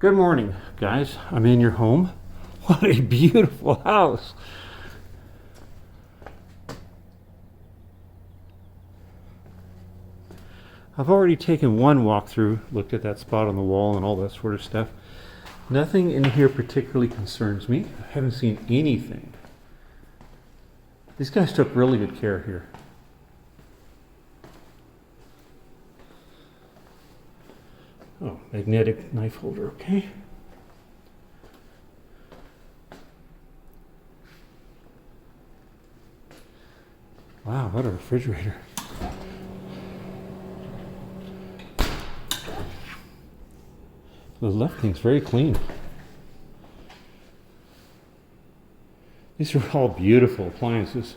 Good morning, guys. I'm in your home. What a beautiful house. I've already taken one walkthrough, looked at that spot on the wall and all that sort of stuff. Nothing in here particularly concerns me. I haven't seen anything. These guys took really good care here. Oh, magnetic knife holder, okay. Wow, what a refrigerator. The left thing's very clean. These are all beautiful appliances.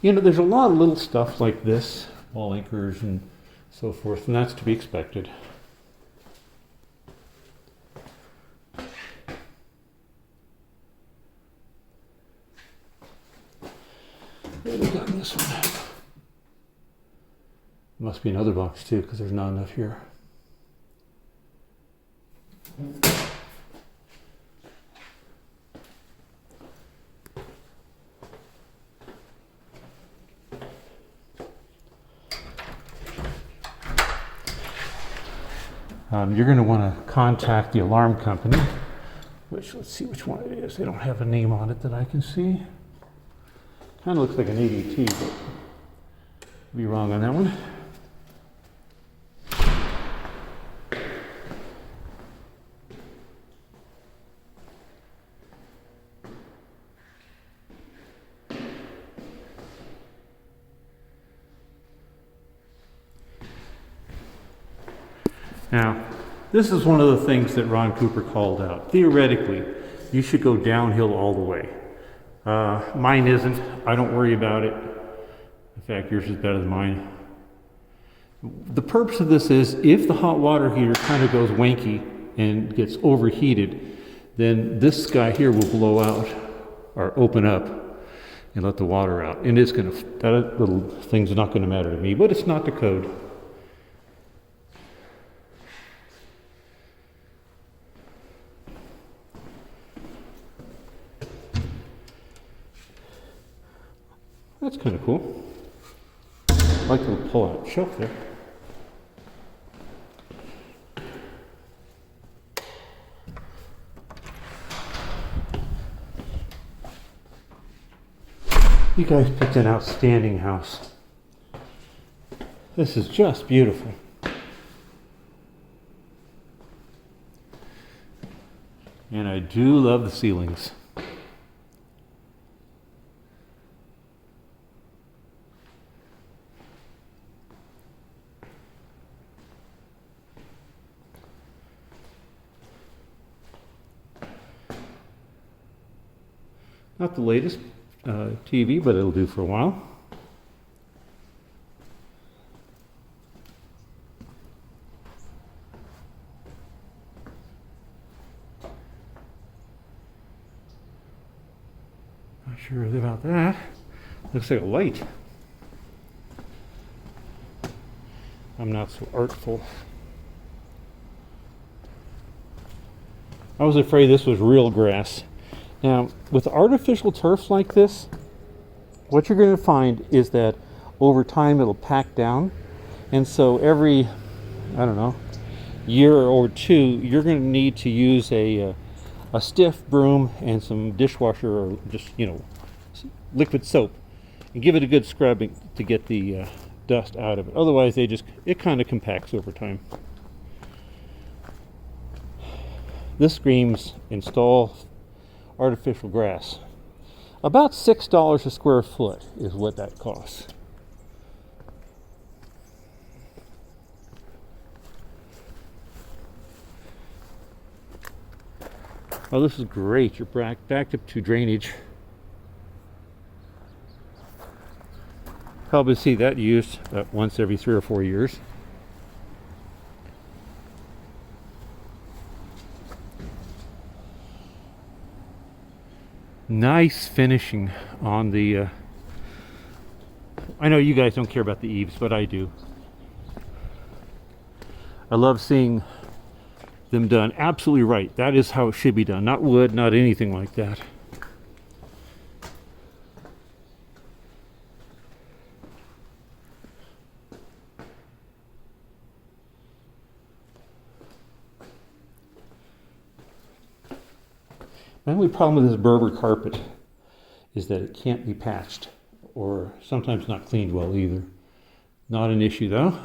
You know, there's a lot of little stuff like this, wall anchors and so forth, and that's to be expected. What have we got in this one? Must be another box too, because there's not enough here. You're going to want to contact the alarm company, which, let's see which one it is. They don't have a name on it that I can see. Kind of looks like an ADT, but I'll be wrong on that one. Now, this is one of the things that Ron Cooper called out. Theoretically, you should go downhill all the way. Mine isn't. I don't worry about it. In fact, yours is better than mine. The purpose of this is if the hot water heater kind of goes wanky and gets overheated, then this guy here will blow out or open up and let the water out. And it's going to, that little thing's not going to matter to me, but it's not the code. That's kind of cool. I like the pull-out shelf there. You guys picked an outstanding house. This is just beautiful. And I do love the ceilings. Not the latest TV, but it'll do for a while. Not sure about that. Looks like a light. I'm not so artful. I was afraid this was real grass. Now, with artificial turf like this, what you're going to find is that over time it'll pack down. And so every, I don't know, year or two, you're going to need to use a stiff broom and some dishwasher or just, you know, liquid soap and give it a good scrubbing to get the dust out of it. Otherwise, it kind of compacts over time. This screams install artificial grass. About $6 a square foot is what that costs. Oh, this is great. You're backed up to drainage. Probably see that used once every 3 or 4 years. Nice finishing on the I know you guys don't care about the eaves, but I do. I love seeing them done absolutely right. That is how it should be done. Not wood, not anything like that. My only problem with this Berber carpet is that it can't be patched, or sometimes not cleaned well either. Not an issue though.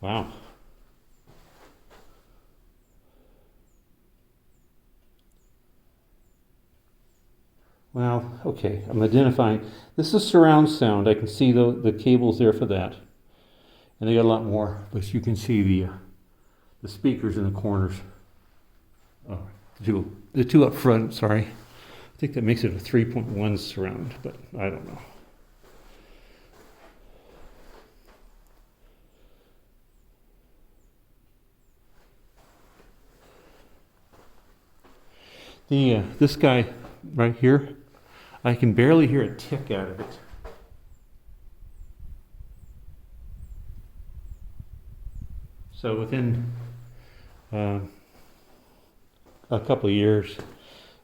Wow. Well, okay, I'm identifying. This is surround sound. I can see the cables there for that. And they got a lot more, but you can see the speakers in the corners. Oh, the two up front, sorry. I think that makes it a 3.1 surround, but I don't know. This guy right here, I can barely hear a tick out of it. So within a couple of years,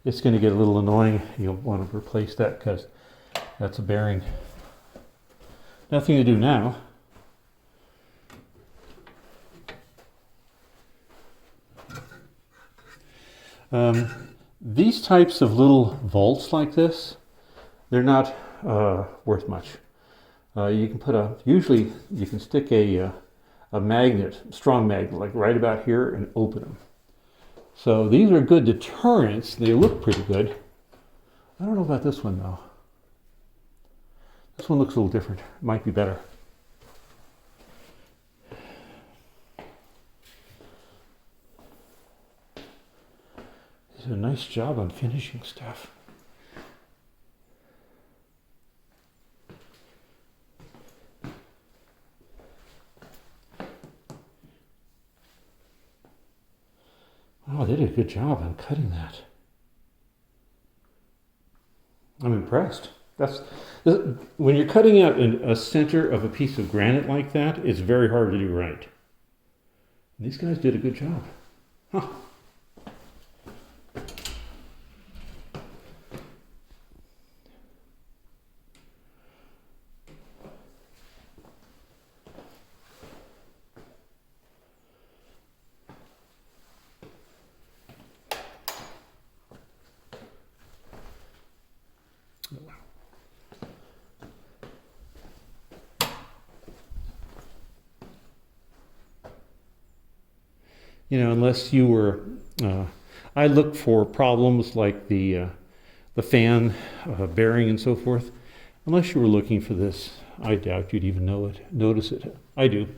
it's going to get a little annoying. You'll want to replace that because that's a bearing. Nothing to do now. These types of little vaults like this, they're not worth much. You can usually you can stick a magnet, strong magnet, like right about here, and open them. So these are good deterrents. They look pretty good. I don't know about this one though. This one looks a little different. Might be better. They did a nice job on finishing stuff. Oh, they did a good job on cutting that. I'm impressed. When you're cutting out a center of a piece of granite like that, it's very hard to do right. And these guys did a good job. Huh. You know, unless you were, I look for problems like the fan bearing and so forth. Unless you were looking for this, I doubt you'd even notice it. I do.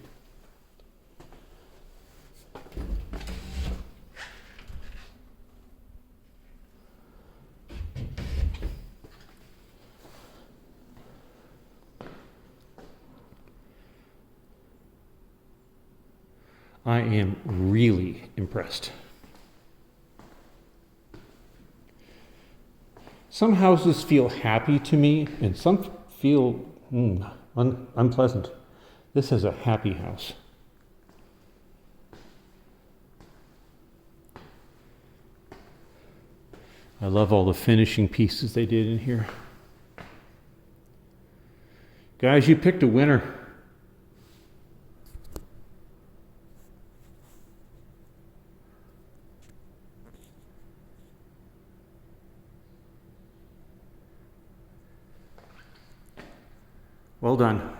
I am really impressed. Some houses feel happy to me, and some feel unpleasant. This is a happy house. I love all the finishing pieces they did in here. Guys, you picked a winner. Well done.